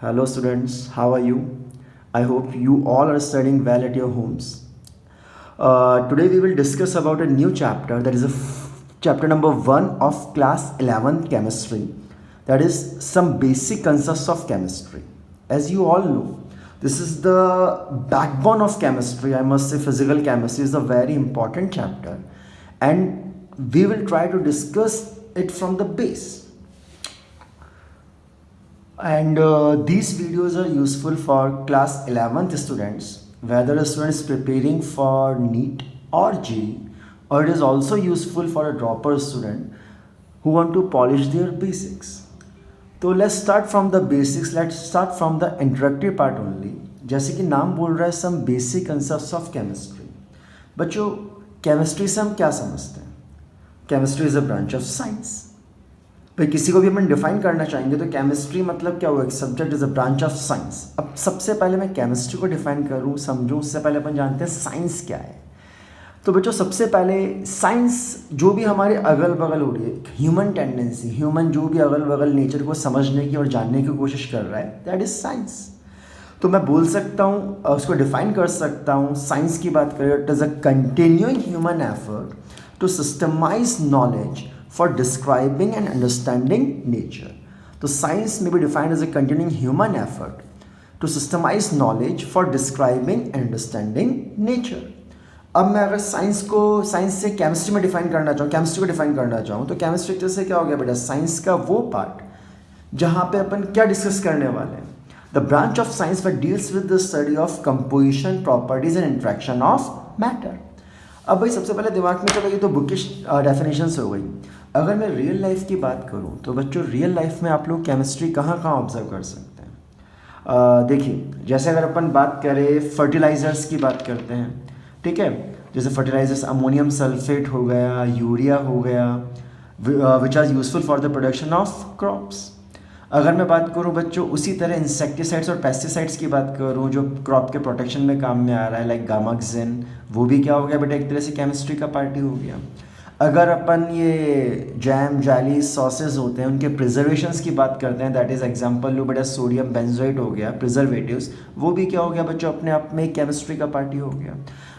Hello students, how are you? I hope you all are studying well at your homes. Today we will discuss about a new chapter that is chapter number 1 of class 11 chemistry, that is some basic concepts of chemistry. As you all know, this is the backbone of chemistry. I must say physical chemistry is a very important chapter and we will try to discuss it from the base. And these videos are useful for class 11th students, whether a student is preparing for NEET or JEE, or it is also useful for a dropper student who want to polish their basics. तो let's start from the basics. Let's start from the introductory part only. जैसे कि नाम बोल रहा है some basic concepts of chemistry. बच्चों, chemistry से हम क्या समझते हैं? Chemistry is a branch of science. भाई किसी को भी अपन डिफाइन करना चाहेंगे तो केमिस्ट्री मतलब क्या हुआ? एक subject is a branch of science. अब सबसे पहले मैं केमिस्ट्री को डिफाइन करूँ, समझूँ, उससे पहले अपन जानते हैं साइंस क्या है. तो बच्चों सबसे पहले साइंस जो भी हमारे अगल बगल हो रही है, ह्यूमन टेंडेंसी, ह्यूमन जो भी अगल बगल नेचर को समझने की और जानने की कोशिश कर रहा है, दैट इज साइंस. तो मैं बोल सकता हूँ, उसको डिफाइन कर सकता हूँ. साइंस की बात करें, it is a continuing human effort to systemise knowledge for describing and understanding nature. So science may be defined as a continuing human effort to systemize knowledge for describing and understanding nature. अब मैं अगर science से chemistry में define करना चाहूँ, chemistry को define करना चाहूँ, तो केमिस्ट्री जैसे क्या हो गया बेटा? साइंस का वो पार्ट जहाँ पे अपन क्या डिस्कस करने वाले हैं. The branch of science that deals with the study of composition, properties and interaction of matter. अब भाई सबसे पहले दिमाग में चलो, ये तो बुकिश डेफिनेशंस हो गई. अगर मैं रियल लाइफ की बात करूं तो बच्चों रियल लाइफ में आप लोग केमिस्ट्री कहाँ कहाँ ऑब्जर्व कर सकते हैं? देखिए, जैसे अगर अपन बात करें फर्टिलाइज़र्स की बात करते हैं, ठीक है. जैसे फर्टिलाइजर्स अमोनियम सल्फेट हो गया, यूरिया हो गया, which are useful for the production of crops. अगर मैं बात करूं बच्चों उसी तरह इंसेक्टिसाइड्स और पेस्टिसाइड्स की बात करूं जो क्रॉप के प्रोटेक्शन में काम में आ रहा है, लाइक गामाक्सिन, वो भी क्या हो गया बेटा? एक तरह से केमिस्ट्री का पार्ट ही हो गया. अगर अपन ये जैम, जैली, सॉसेज होते हैं, उनके प्रिजर्वेशंस की बात करते हैं, दैट इज़ एग्जांपल लो बेटा, सोडियम बेंजोएट हो गया, प्रिजर्वेटिव्स, वो भी क्या हो गया बच्चों? अपने आप में केमिस्ट्री का पार्ट ही हो गया.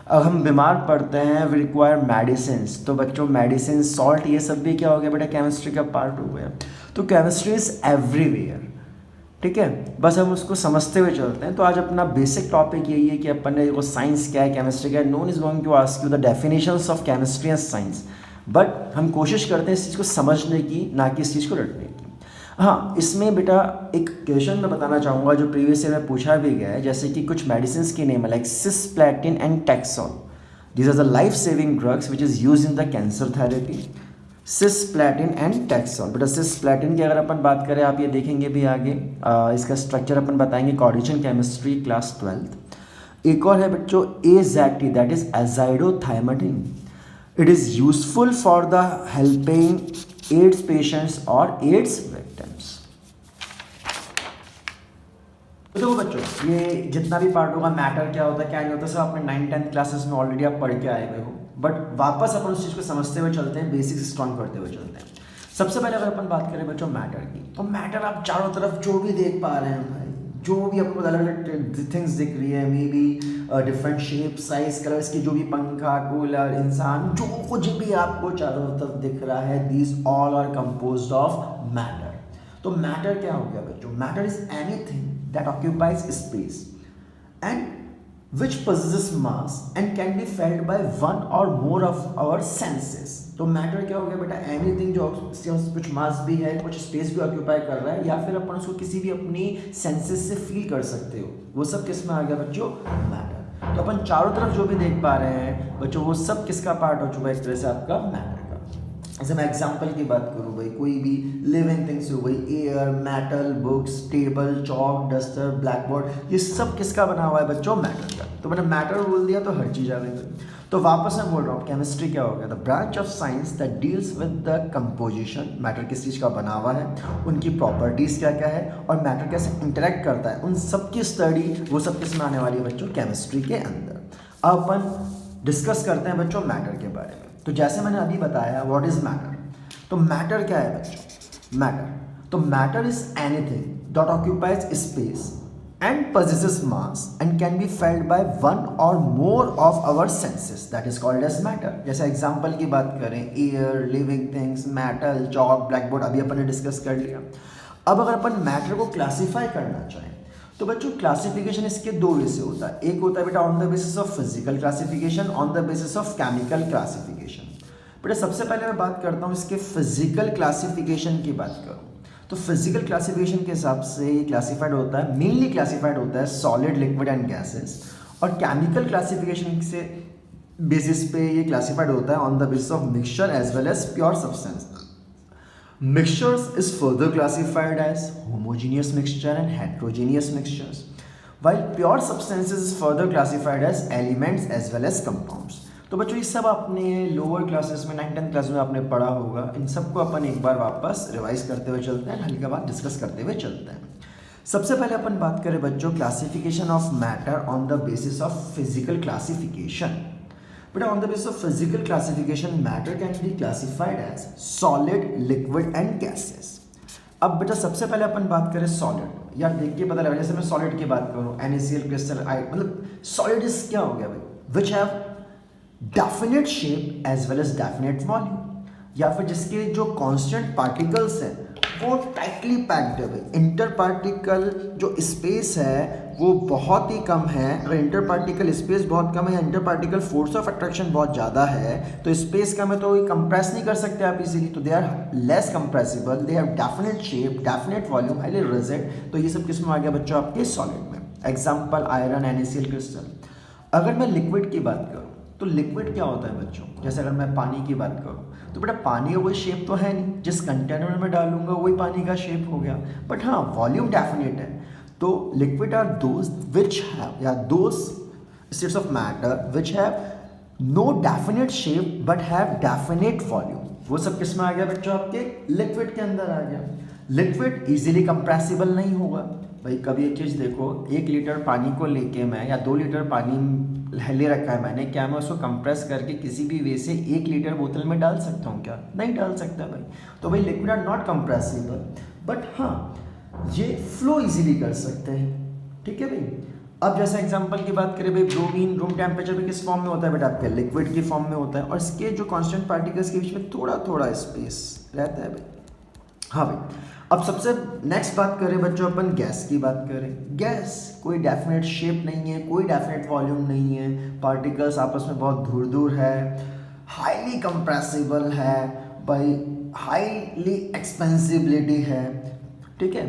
अब हम बीमार पड़ते हैं, वी रिक्वायर मेडिसिन, तो बच्चों मेडिसिन, सॉल्ट, ये सब भी क्या हो गया बेटा? केमिस्ट्री का पार्ट हो गया. तो केमिस्ट्री इज़ एवरीवेयर, ठीक है. बस हम उसको समझते हुए चलते हैं. तो आज अपना बेसिक टॉपिक यही है कि अपन ने वो साइंस क्या है, केमिस्ट्री क्या है. No one is going to ask you the definitions of chemistry and science, but हम कोशिश करते हैं इस चीज़ को समझने की, ना कि इस चीज़ को रटने की. हाँ, इसमें बेटा एक क्वेश्चन मैं बताना चाहूँगा जो प्रीवियस ईयर में पूछा भी गया है, जैसे कि कुछ मेडिसिन की नेम है like cisplatin and Taxol. These are the life saving drugs which is use in the cancer therapy. Cisplatin and Taxol. बेटा सिस्प्लैटिन की अगर अपन बात करें, आप ये देखेंगे भी आगे, इसका स्ट्रक्चर अपन बताएंगे कोऑर्डिनेशन केमिस्ट्री क्लास 12th. एक और है बच्चों AZT, that is azidothymidine. It is useful for the helping AIDS patients और एड्स विक्टिम्स. तो देखो बच्चों, ये जितना भी पार्ट होगा, मैटर क्या होता है, क्या नहीं होता, सब अपने 9th-10th क्लासेस में ऑलरेडी आप पढ़ के आए हुए हो. बट वापस अपन उस चीज़ को समझते हुए चलते हैं, बेसिक्स स्ट्रॉन्ग करते हुए चलते हैं. सबसे पहले अगर अपन बात करें बच्चों मैटर की, तो मैटर आप चारों तरफ जो भी देख पा रहे हैं भाई, जो भी आपको अलग अलग थिंग्स दिख रही है, may be different shape, size, colours की, जो भी पंखा, कूलर, इंसान, जो कुछ भी आपको चारों तरफ दिख रहा है, these all are composed of matter. तो मैटर क्या हो गया बच्चों? Matter is anything that occupies space and which possesses mass and can be felt by one or more of our senses. तो मैटर क्या हो गया बेटा? एनीथिंग जो कुछ मास भी है, कुछ स्पेस भी ऑक्यूपाई कर रहा है, या फिर अपन उसको किसी भी अपनी सेंसेस से फील कर सकते हो, वो सब किस में आ गया बच्चों? मैटर. तो अपन चारों तरफ जो भी देख पा रहे हैं बच्चों, वो सब किसका पार्ट हो चुका है? एक तरह से आपका मैटर का. जैसे मैं एग्जाम्पल की बात करूँ भाई, कोई भी लिविंग थिंग्स हो गई, air, metal, books, table, chalk, duster, black board, ये सब किसका बना हुआ है बच्चों? मैटर का. तो मैंने मैटर बोल दिया तो हर चीज़ आ गई. तो वापस मैं बोल रहा हूँ, केमिस्ट्री क्या हो गया? The branch of science that deals with the composition. Matter किस चीज़ का बना हुआ है, उनकी प्रॉपर्टीज़ क्या क्या है, और मैटर कैसे इंटरेक्ट करता है, उन सब की स्टडी, वो सब किस में आने वाली है बच्चों? केमिस्ट्री के अंदर. अब अपन डिस्कस करते हैं बच्चों मैटर के बारे में. तो जैसे मैंने अभी बताया, व्हाट इज मैटर. तो मैटर क्या है बच्चों? मैटर, तो matter is anything that occupies space and possesses mass and can be felt by one or more of our senses, that is called as matter. जैसे एग्जांपल की बात करें, air, living things, metal, chalk, blackboard, अभी अपन ने discuss कर लिया। अब अगर अपन मैटर को क्लासीफाई करना चाहें तो बच्चों क्लासिफिकेशन इसके दो वे से होता है। एक होता है बेटा on the basis of physical classification, on the basis of chemical classification. बेटा सबसे पहले मैं बात करता हूँ इसके फिजिकल क्लासिफिकेशन की बात करूँ तो फिजिकल क्लासिफिकेशन के हिसाब से ये क्लासिफाइड होता है, मेनली क्लासिफाइड होता है सॉलिड, लिक्विड एंड गैसेस। और केमिकल क्लासिफिकेशन से बेसिस पे ये क्लासिफाइड होता है on the basis of mixture as well as pure substance. Mixtures is further classified as homogeneous mixture and heterogeneous mixtures, while pure substances is further classified as elements as well as compounds. तो बच्चों ये सब आपने lower classes में 9th 10th class में आपने पढ़ा होगा। इन सबको अपन एक बार वापस रिवाइज करते हुए चलते हैं, हल्का बात डिस्कस करते हुए चलते हैं। सबसे पहले अपन बात करें बच्चों classification of matter on the basis of physical classification. But on the basis of physical classification, matter can be classified as solid, liquid and gases. अब बेटा सबसे पहले अपन बात करें सॉलिड। यार देख के पता लगा, जैसे मैं सॉलिड की बात करूँ NaCl क्रिस्टल आई, मतलब सॉलिड इज क्या हो गया भाई, which have definite shape as well as definite volume, या फिर जिसके जो कांस्टेंट पार्टिकल्स हैं वो टाइटली पैक्ड है भाई। इंटर पार्टिकल जो स्पेस है वो बहुत ही कम है। अगर इंटर पार्टिकल स्पेस बहुत कम है या inter particle force of attraction बहुत ज़्यादा है तो स्पेस कम है तो ये कंप्रेस नहीं कर सकते आप इजीली, तो they are less compressible, they have definite shape, definite volume, highly rigid. तो ये सब किस में आ गया बच्चों आपके सॉलिड में। Example iron, NaCl crystal. अगर मैं लिक्विड की बात करूँ तो लिक्विड क्या होता है बच्चों, जैसे अगर मैं पानी की बात करूँ तो बेटा पानी का कोई शेप तो है नहीं, जिस कंटेनर में डालूंगा वही पानी का शेप हो गया, बट हाँ वॉल्यूम डेफिनेट है। तो liquid are those which have या those states of matter which have no definite shape but have definite volume. वो सब किस में आ गया बच्चों आपके लिक्विड के अंदर आ गया। लिक्विड इजीली कंप्रेसिबल नहीं होगा भाई। कभी एक चीज़ देखो, 1 लीटर पानी को लेके मैं या 2 लीटर पानी ले रखा है मैंने, क्या मैं उसको कंप्रेस करके किसी भी वे से 1 लीटर बोतल में डाल सकता हूँ क्या? नहीं डाल सकता भाई। तो भाई liquid are not compressible, but हाँ ये फ्लो इजीली कर सकते हैं। ठीक है भाई। अब जैसे एग्जांपल की बात करें भाई, ब्रोमीन रूम टेम्परेचर पे किस फॉर्म में होता है बेटा आपके लिक्विड की फॉर्म में होता है, और इसके जो कांस्टेंट पार्टिकल्स के बीच में थोड़ा थोड़ा स्पेस रहता है भाई। हाँ भाई। अब सबसे नेक्स्ट बात करें बच्चों अपन गैस की बात करें। गैस कोई डेफिनेट शेप नहीं है, कोई डेफिनेट वॉल्यूम नहीं है, पार्टिकल्स आपस में बहुत दूर दूर है, हाईली कंप्रेसिबल है भाई, हाईली एक्सपेंसिबिलिटी है। ठीक है।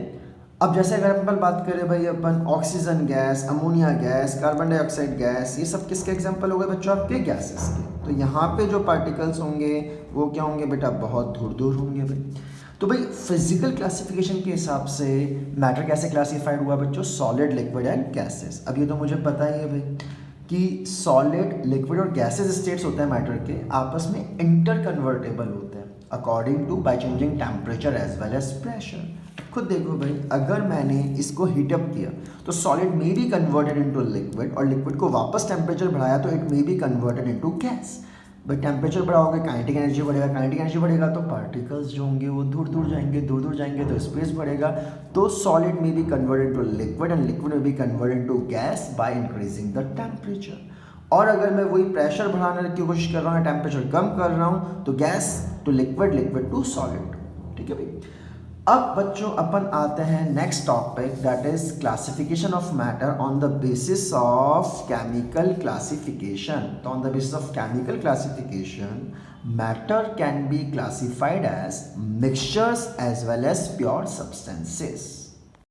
अब जैसे अगर अपन बात करें भाई अपन oxygen gas, ammonia gas, carbon dioxide gas, ये सब किसके एग्जांपल हो गए बच्चों आपके गैसेस के। तो यहाँ पे जो पार्टिकल्स होंगे वो क्या होंगे बेटा, बहुत दूर दूर होंगे भाई। तो भाई फिजिकल क्लासिफिकेशन के हिसाब से मैटर कैसे क्लासिफाइड हुआ बच्चों, सॉलिड, लिक्विड एंड गैसेस। अब ये तो मुझे पता ही है भाई कि सॉलिड, लिक्विड और गैसेस स्टेट्स होते हैं मैटर के, आपस में इंटर कन्वर्टेबल होते हैं according to by changing temperature as well as pressure. खुद देखो भाई, अगर मैंने इसको हीटअप किया तो solid may be converted into liquid, और लिक्विड को वापस टेम्परेचर बढ़ाया तो it may be converted into gas. भाई टेम्परेचर बढ़ाओगे काइनेटिक एनर्जी बढ़ेगा, काइनेटिक एनर्जी बढ़ेगा तो पार्टिकल्स जो होंगे वो दूर दूर जाएंगे, दूर दूर जाएंगे तो स्पेस बढ़ेगा, तो solid may be converted to liquid and liquid may be converted to gas by increasing the temperature. और अगर मैं वही प्रेशर बढ़ाने की कोशिश कर रहा हूँ, टेम्परेचर कम कर रहा हूँ, तो gas to liquid, liquid to solid. ठीक है भाई। अब बच्चों अपन आते हैं next topic, that is classification of matter on the basis of chemical classification. तो on the basis of chemical classification matter can be classified as mixtures as well as pure substances.